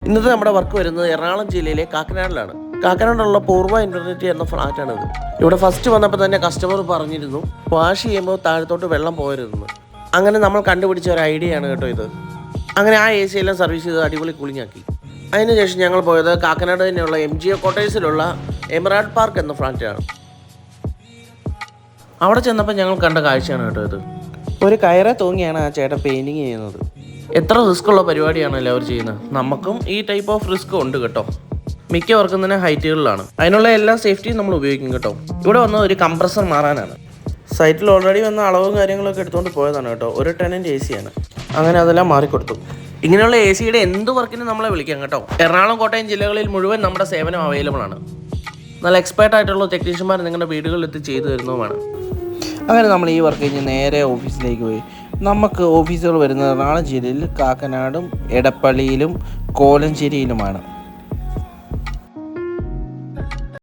ഇന്നത്തെ നമ്മുടെ വർക്ക് വരുന്നത് എറണാകുളം ജില്ലയിലെ കാക്കനാടിലാണ്. കാക്കനാടുള്ള പൂർവ്വ ഇൻഫിനിറ്റി എന്ന ഫ്ലാറ്റാണിത്. ഇവിടെ ഫസ്റ്റ് വന്നപ്പോൾ തന്നെ കസ്റ്റമർ പറഞ്ഞിരുന്നു വാഷ് ചെയ്യുമ്പോൾ താഴത്തോട്ട് വെള്ളം പോകരുതെന്ന്. അങ്ങനെ നമ്മൾ കണ്ടുപിടിച്ച ഒരു ഐഡിയ ആണ് കേട്ടോ ഇത്. അങ്ങനെ ആ AC എല്ലാം സർവീസ് ചെയ്ത് അടിപൊളി കൂളിംഗ് ആക്കി. അതിനുശേഷം ഞങ്ങൾ പോയത് കാക്കനാട് തന്നെയുള്ള MGO ക്വാർട്ടേഴ്സിലുള്ള എമറാൾഡ് പാർക്ക് എന്ന ഫ്ലാറ്റാണ്. അവിടെ ചെന്നപ്പോൾ ഞങ്ങൾ കണ്ട കാഴ്ചയാണ് കേട്ടോ ഇത്. ഒരു കയറെ തൂങ്ങിയാണ് ആ ചേട്ടൻ പെയിൻറ്റിങ് ചെയ്യുന്നത്. എത്ര റിസ്ക് ഉള്ള പരിപാടിയാണല്ലോ അവർ ചെയ്യുന്നത്. നമുക്കും ഈ ടൈപ്പ് ഓഫ് റിസ്ക് ഉണ്ട് കേട്ടോ. മിക്കവർക്കും തന്നെ ഹൈറ്റുകളിലാണ്. അതിനുള്ള എല്ലാ സേഫ്റ്റിയും നമ്മൾ ഉപയോഗിക്കും കേട്ടോ. ഇവിടെ വന്ന ഒരു കംപ്രസർ മാറാനാണ്. സൈറ്റിൽ ഓൾറെഡി വന്ന അളവും കാര്യങ്ങളൊക്കെ എടുത്തുകൊണ്ട് പോയതാണ് കേട്ടോ. ഒരു ടെനൻറ്റ് AC ആണ്. അങ്ങനെ അതെല്ലാം മാറിക്കൊടുത്തു. ഇങ്ങനെയുള്ള ACയുടെ എന്ത് വർക്കിനും നമ്മളെ വിളിക്കാം കേട്ടോ. എറണാകുളം കോട്ടയം ജില്ലകളിൽ മുഴുവൻ നമ്മുടെ സേവനം അവൈലബിൾ ആണ്. നല്ല എക്സ്പേർട്ട് ആയിട്ടുള്ള ടെക്നീഷ്യന്മാർ നിങ്ങളുടെ വീടുകളിൽ എത്തി ചെയ്തു തരുന്നതുമാണ്. അങ്ങനെ നമ്മൾ ഈ വർക്ക് കഴിഞ്ഞ് നേരെ ഓഫീസിലേക്ക് പോയി. നമുക്ക് ഓഫീസുകൾ വരുന്നത് എറണാകുളം ജില്ലയിൽ കാക്കനാടും എടപ്പള്ളിയിലും കോലഞ്ചേരിയിലുമാണ്.